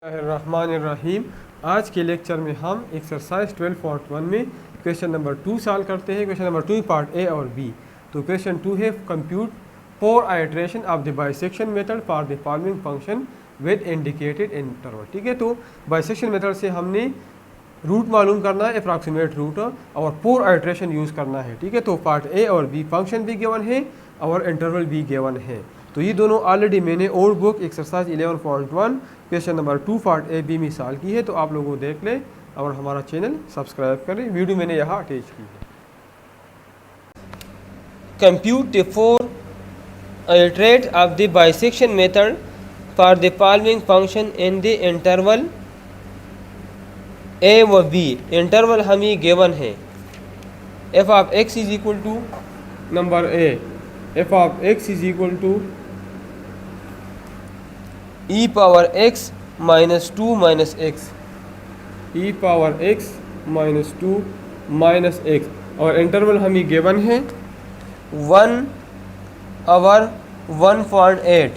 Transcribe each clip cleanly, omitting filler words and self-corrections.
रहमानिर्रहीम। आज के लेक्चर में हम एक्सरसाइज 12.1 में क्वेश्चन नंबर 2 सॉल्व करते हैं। क्वेश्चन नंबर 2 पार्ट ए और बी। तो क्वेश्चन 2 है compute 4 iteration of the bisection method for the following function with indicated interval. ठीक है, तो बाइसेक्शन मेथड से हमने रूट मालूम करना है, अप्रॉक्सीमेट रूट, और 4 आइट्रेशन यूज़ करना है। ठीक है, तो पार्ट ए और बी फंक्शन भी गिवन है और इंटरवल भी गिवन है। तो ये दोनों ऑलरेडी मैंने old book exercise 11.1 question number 2 part A B में सॉल्व की है, तो आप लोगों देख लें और हमारा चैनल सब्सक्राइब करें। वीडियो मैंने यहाँ अटैच की है। Compute the 4 iterate of the bisection method for the following function in the interval a व b। इंटरवल हमें गिवन है। f of x is equal to number A, f of x is equal to e power x minus 2 minus x, e power x minus 2 minus x, और interval हमें given है 1 our 1.8,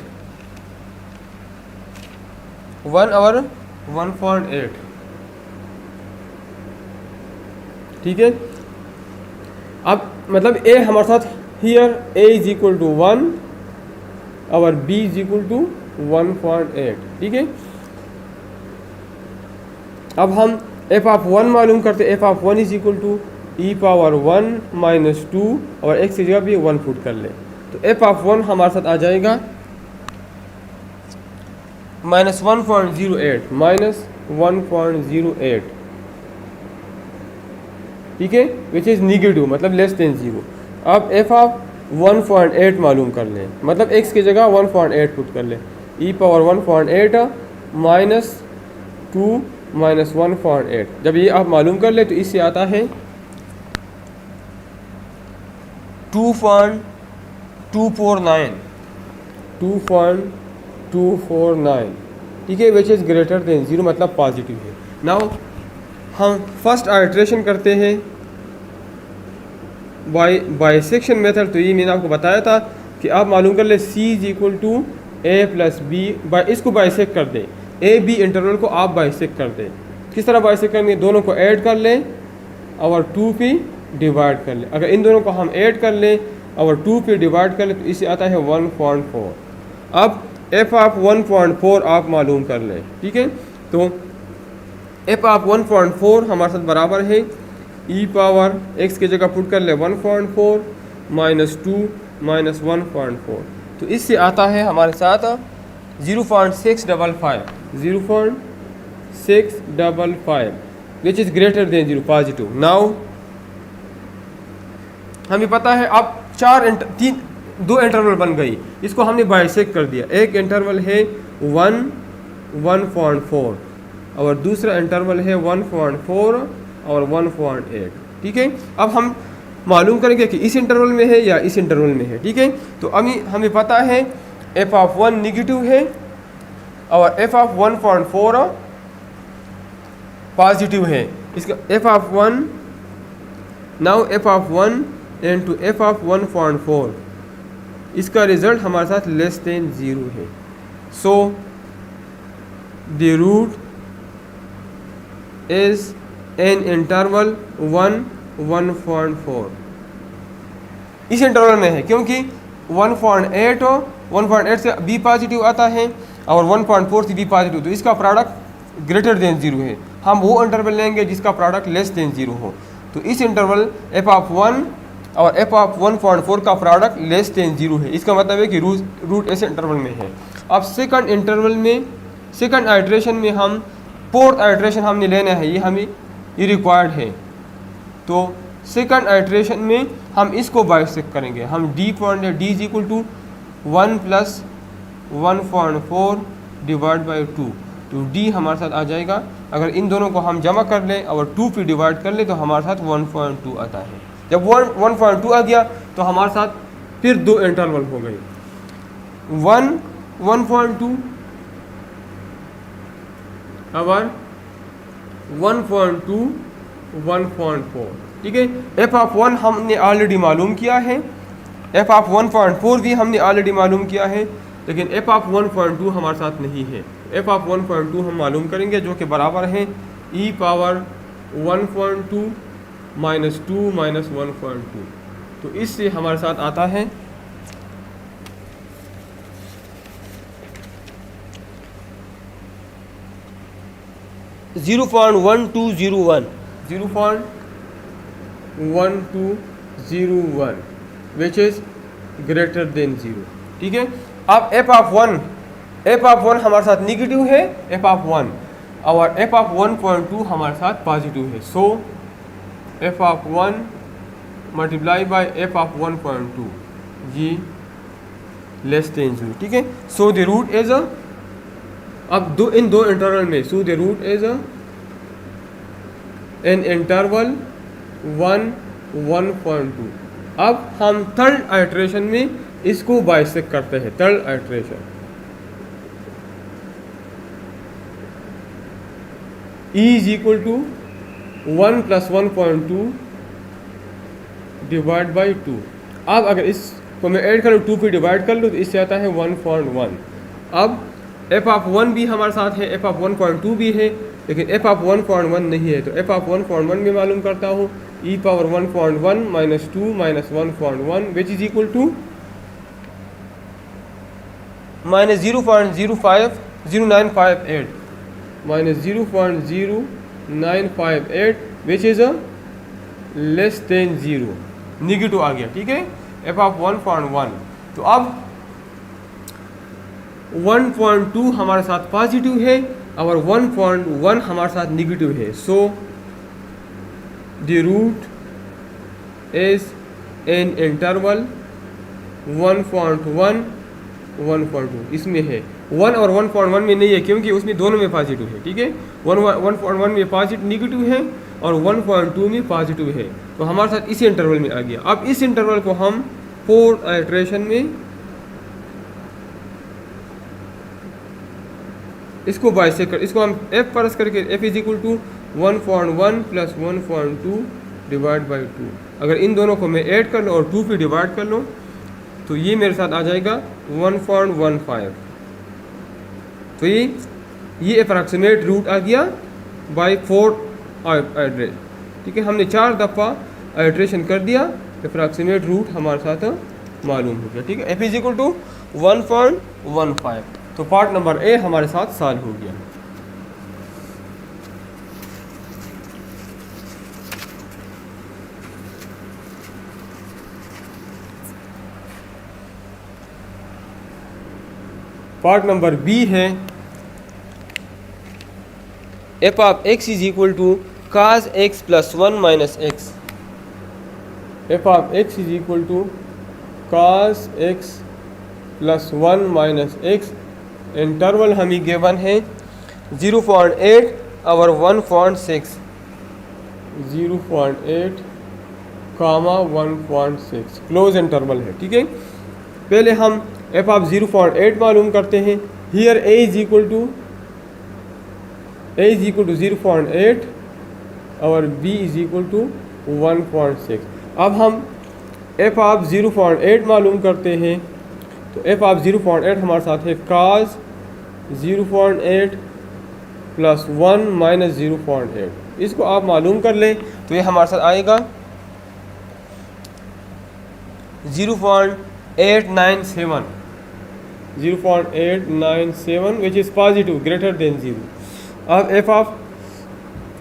1 our 1.8। ठीक है, अब मतलब a हमारे साथ here a is equal to 1 और b इज इक्वल टू 1.8। ठीक है, अब हम f ऑफ 1 मालूम करते। f of 1 is equal to e power 1 minus 2 और x की जगह भी 1 पुट कर ले, तो f ऑफ 1 हमारे साथ आ जाएगा माइनस 1.08 माइनस 1.08। ठीक है, विच इज़ निगेटिव, मतलब लेस देन 0। अब f ऑफ 1.8 मालूम कर लें, मतलब x की जगह 1.8 पुट कर लें, e पावर 1.8 माइनस 2 माइनस 1.8। जब ये आप मालूम कर ले तो इससे आता है 2.249। 2.249। ठीक है, विच इज़ ग्रेटर देन 0, मतलब पॉजिटिव है। नाउ हम फर्स्ट आइट्रेशन करते हैं बाइसेक्शन मेथड। तो ये मैंने आपको बताया था कि आप मालूम कर ले c is equal to a plus B, इसको बाइसेक्ट कर दें, ए बी इंटरवल को आप बाइसेक्ट कर दें। किस तरह बाइसेक्ट करेंगे? दोनों को ऐड कर लें और 2 पे डिवाइड कर लें। अगर इन दोनों को हम ऐड कर लें और 2 पे डिवाइड कर लें तो इससे आता है 1.4। अब f ऑफ 1.4 आप मालूम कर लें। ठीक है, तो f ऑफ 1.4 हमारे साथ बराबर है e पावर x की जगह पुट कर ले 1.4 माइनस 2 माइनस 1.4, तो इससे आता है हमारे साथ 0.655, 0.655 विच is greater than 0, positive. Now हमें पता है अब 2 इंटरवल बन गई, इसको हमने बाइसेक्ट कर दिया। एक इंटरवल है 1.4 और दूसरा इंटरवल है 1.4 और 1.8। ठीक है, अब हम मालूम करेंगे कि इस इंटरवल में है या इस इंटरवल में है। ठीक है, तो अभी हमें पता है f ऑफ 1 निगेटिव है और f ऑफ 1.4 पॉजिटिव है। इसका f of 1, now f of 1 into f of 1.4, इसका रिजल्ट हमारे साथ लेस देन 0 है। So the root is an interval 1.4 इस इंटरवल में है, क्योंकि 1.8 से बी पॉजिटिव आता है और 1.4 से बी पॉजिटिव, तो इसका प्रोडक्ट ग्रेटर देन 0 है। हम वो इंटरवल लेंगे जिसका प्रोडक्ट लेस देन 0 हो। तो इस इंटरवल f ऑफ 1 और f ऑफ 1.4 का प्रोडक्ट लेस देन 0 है। इसका मतलब है कि रूट ऐसे इंटरवल में है। अब सेकंड इंटरवल में, सेकंड आइट्रेशन में हम 4th आइट्रेशन हमने लेना है, ये रिक्वायर्ड है। तो सेकंड आइट्रेशन में हम इसको बाइसेक्ट करेंगे। हम d is equal to 1 plus 1.4 divide by 2, तो d हमारे साथ आ जाएगा। अगर इन दोनों को हम जमा कर लें और 2 पे डिवाइड कर लें तो हमारे साथ 1.2 आता है। जब 1.2 आ गया तो हमारे साथ फिर 2 इंटरवल हो गए, 1.2 और 1.2 1.4। ठीक है, f ऑफ 1 हमने ऑलरेडी मालूम किया है, f ऑफ 1.4 भी हमने ऑलरेडी मालूम किया है, लेकिन f ऑफ 1.2 हमारे साथ नहीं है। एफ ऑफ 1.2 हम मालूम करेंगे जो कि बराबर है ई पावर 1.2 माइनस 2 माइनस 1.2। तो इससे हमारे साथ आता है 0.1201 0.1201 विच इज़ ग्रेटर देन 0। ठीक है, अब एफ ऑफ 1 हमारे साथ निगेटिव है, एफ ऑफ 1 और एफ ऑफ 1.2 हमारे साथ पॉजिटिव है। So F of 1 multiply by F of 1.2 जी लेस देन 0। ठीक है, so the root is uh, अब इन दो इंटरवल में, so the root is uh in interval 1.2। अब हम थर्ड आइट्रेशन में इसको बाइसेक्ट करते हैं। Third iteration E is equal to 1 plus 1.2 divide by 2। अब अगर इसको मैं ऐड करूँ 2 पे डिवाइड कर लूँ तो इससे आता है 1.1। अब एफ ऑफ 1 भी हमारे साथ है, एफ ऑफ 1.2 भी है, लेकिन एफ ऑफ 1.1 नहीं है। तो एफ ऑफ 1.1 में मालूम करता हूँ e power 1.1 minus 2 minus 1.1 which is equal to minus 0.0958 minus 0.0958 which is uh less than 0, negative आ गया। ठीक है, एफ ऑफ 1.1। तो अब 1.2 हमारे साथ पॉजिटिव है और 1.1 हमारे साथ निगेटिव है। So the root is in interval 1.1 1.2। इसमें है 1 और 1.1 में नहीं है क्योंकि उसमें दोनों में पॉजिटिव है। ठीक है, 1.1 में पॉजिटिव निगेटिव है और 1.2 में पॉजिटिव है। तो हमारे साथ इसी इंटरवल में आ गया। अब इस इंटरवल को हम 4 आइट्रेशन में इसको बाइसेक्ट कर, इसको हम f परस करके f is equal to 1.1 plus 1.2 divide by 2। अगर इन दोनों को मैं ऐड कर लूँ और 2 पे डिवाइड कर लूँ तो ये मेरे साथ आ जाएगा 1.15। तो ये अप्रॉक्सीमेट रूट आ गया बाय 4 आइट्रेशन। ठीक है, हमने 4 दफ़ा आइट्रेशन कर दिया, अप्रॉक्सीमेट रूट हमारे साथ मालूम हो गया। ठीक है, एफ इज इक्वल टू 1.15। तो पार्ट नंबर ए हमारे साथ सॉल्व हो गया। पार्ट नंबर बी है F of x is equal to cos x plus 1 minus x। F of x is equal to cos x plus 1 minus x। Interval हमें given है 0.8 और 1.6, 0.8 कामा 1.6 close interval है। ठीक है, पहले हम एफ ऑफ 0.8 मालूम करते हैं। Here a is equal to 0.8 और b इज इक्वल टू 1.6। अब हम एफ ऑफ 0.8 मालूम करते हैं। तो एफ ऑफ 0.8 हमारे साथ है cos 0.8 प्लस 1 माइनस 0.8। इसको आप मालूम कर लें तो ये हमारे साथ आएगा 0.897 which is positive greater than 0। अब एफ ऑफ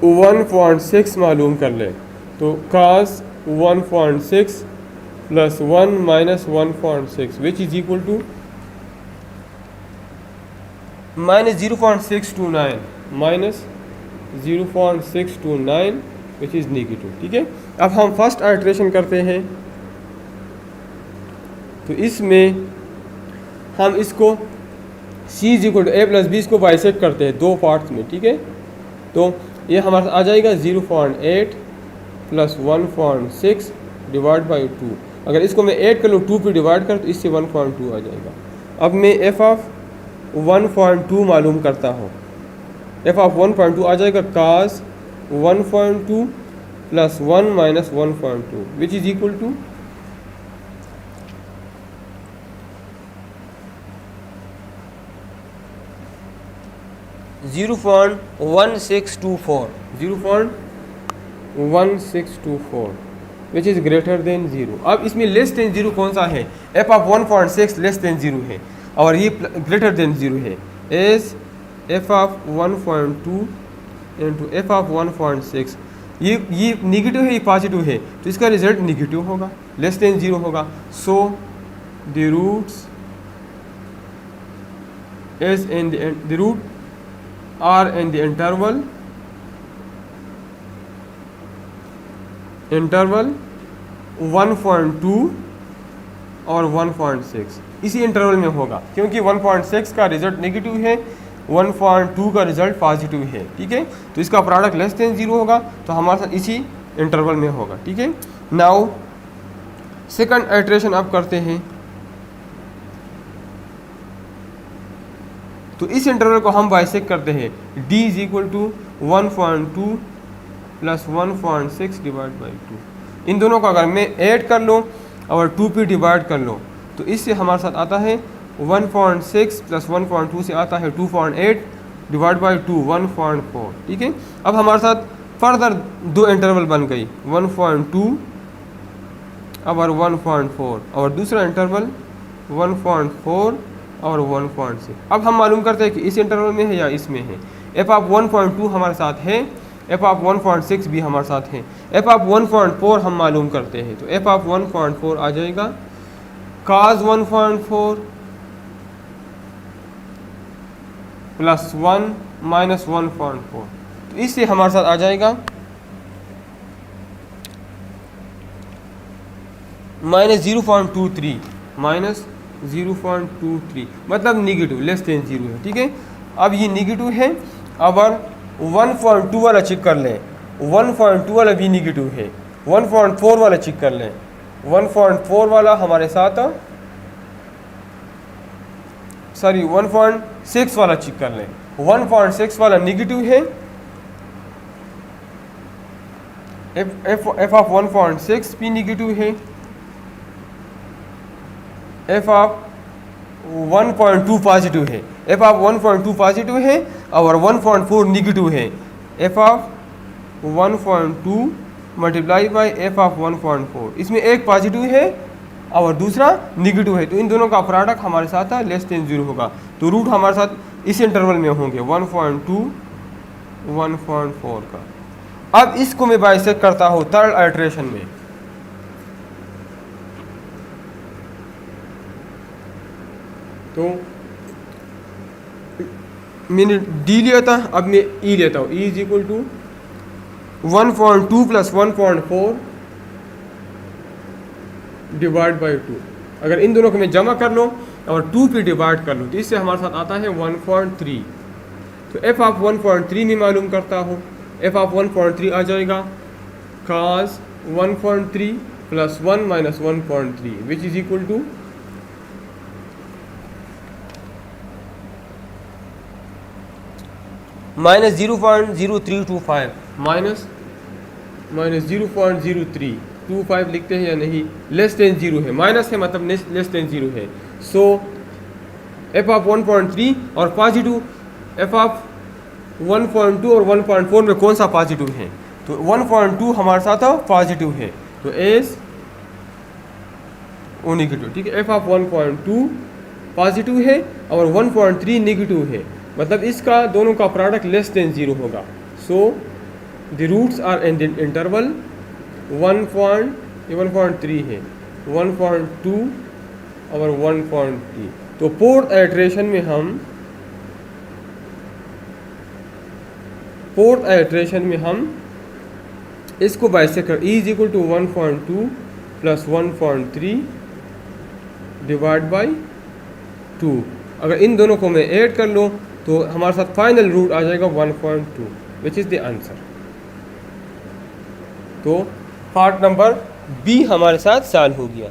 1.6 मालूम कर लें तो cos 1.6 plus 1 minus 1.6 which is equal to minus 0.629 minus 0.629 which is negative. ठीक है, अब हम फर्स्ट आइट्रेशन करते हैं। तो इसमें हम इसको c is equal to a plus b इसको बाइसेक्ट करते हैं 2 पार्ट्स में। ठीक है, तो ये हमारे आ जाएगा 0.8 प्लस 1.6 डिवाइड बाई 2। अगर इसको मैं ऐड कर लूँ 2 पे डिवाइड कर तो इससे 1.2 आ जाएगा। अब मैं एफ ऑफ 1.2 मालूम करता हूँ। एफ ऑफ 1.2 आ जाएगा cos 1.2 plus 1 minus 1.2 which is equal to 0.1624 0.1624 which is greater than 0। अब इसमें लेस देन 0 कौन सा है? एफ ऑफ 1.6 लेस देन 0 है और ये ग्रेटर देन 0 है। As F of 1.2 into F of 1.6, ये निगेटिव है, ये पॉजिटिव है, तो इसका रिजल्ट निगेटिव होगा, लेस देन 0 होगा। So the roots is in the root are in the interval 1.2 और 1.6 इसी इंटरवल में होगा, क्योंकि 1.6 का रिजल्ट नेगेटिव है, 1.2 का रिजल्ट पॉजिटिव है। ठीक है, तो इसका प्रोडक्ट लेस देन 0 होगा, तो हमारे साथ इसी इंटरवल में होगा। ठीक है, नाउ सेकंड आइटरेशन अब करते हैं। तो इस इंटरवल को हम बाइसेक्ट करते हैं। d is equal to 1.2 plus 1.6 divide by 2। इन दोनों को अगर मैं ऐड कर लूँ और 2 पे डिवाइड कर लो तो इससे हमारे साथ आता है 1.6 प्लस 1.2 से आता है 2.8 डिवाइड बाई 2 1.4। ठीक है, अब हमारे साथ फर्दर दो इंटरवल बन गई 1.2 और 1.4 और दूसरा इंटरवल 1.4 और 1.6। अब हम मालूम करते हैं कि इस इंटरवल में है या इसमें है। एफ ऑफ 1.2 हमारे साथ है, एफ ऑफ 1.6 भी हमारे साथ है, एफ ऑफ 1.4 हम मालूम करते हैं। तो एफ ऑफ 1.4 आ जाएगा cos 1.4 प्लस 1 माइनस 1.4, तो इससे हमारे साथ आ जाएगा माइनस 0.23 माइनस 0.23, मतलब निगेटिव लेस देन 0 है। ठीक है, अब ये निगेटिव है। अब 1.2 वाला चेक कर लें, 1.2 वाला भी निगेटिव है। 1.4 वाला चेक कर लें, 1.4 वाला हमारे साथ, सॉरी 1.6 वाला चेक कर लें, 1.6 वाला निगेटिव है। एफ ऑफ 1.6 भी निगेटिव है, एफ ऑफ 1.2 पॉजिटिव है, एफ ऑफ 1.2 पॉजिटिव है और 1.4 निगेटिव है। F of 1.2 multiply by F of 1.4, इसमें एक पॉजिटिव है और दूसरा निगेटिव है, तो इन दोनों का प्रोडक्ट हमारे साथ लेस देन 0 होगा। तो रूट हमारे साथ इस इंटरवल में होंगे 1.2 1.4 का। अब इसको मैं बाइसेक्ट करता हूँ थर्ड आइटरेशन में। तो मैंने d लिया था, अब मैं e लेता हूँ। e is equal to 1.2 plus 1.4 divide by 2। अगर इन दोनों को मैं जमा कर लूँ और 2 पे डिवाइड कर लूँ तो इससे हमारे साथ आता है 1.3। तो f ऑफ 1.3 में मालूम करता हूँ, f ऑफ 1.3 आ जाएगा cos 1.3 plus 1 minus 1.3 which is equal to minus 0.0325 minus 0.0325 लिखते हैं या नहीं, लेस देन 0 है, माइनस है मतलब लेस देन 0 है। सो एफ ऑफ 1.3 और पॉजिटिव एफ ऑफ 1.2 और 1.4 में कौन सा पॉजिटिव है? तो 1.2 हमारे साथ पॉजिटिव है, तो एस ओ निगेटिव। ठीक है, एफ ऑफ 1.2 पॉजिटिव है और 1.3 निगेटिव है, मतलब इसका दोनों का प्रोडक्ट लेस देन 0 होगा। So the roots are in the interval 1.3 है, 1.2 और 1.3। तो फोर्थ आइटरेशन में हम इसको बाइसेक्ट कर, e is equal to 1.2 plus 1.3 divide by 2। अगर इन दोनों को मैं ऐड कर लूँ तो हमारे साथ फाइनल रूट आ जाएगा 1.2 विच इज़ द आंसर। तो पार्ट नंबर बी हमारे साथ सॉल्व हो गया।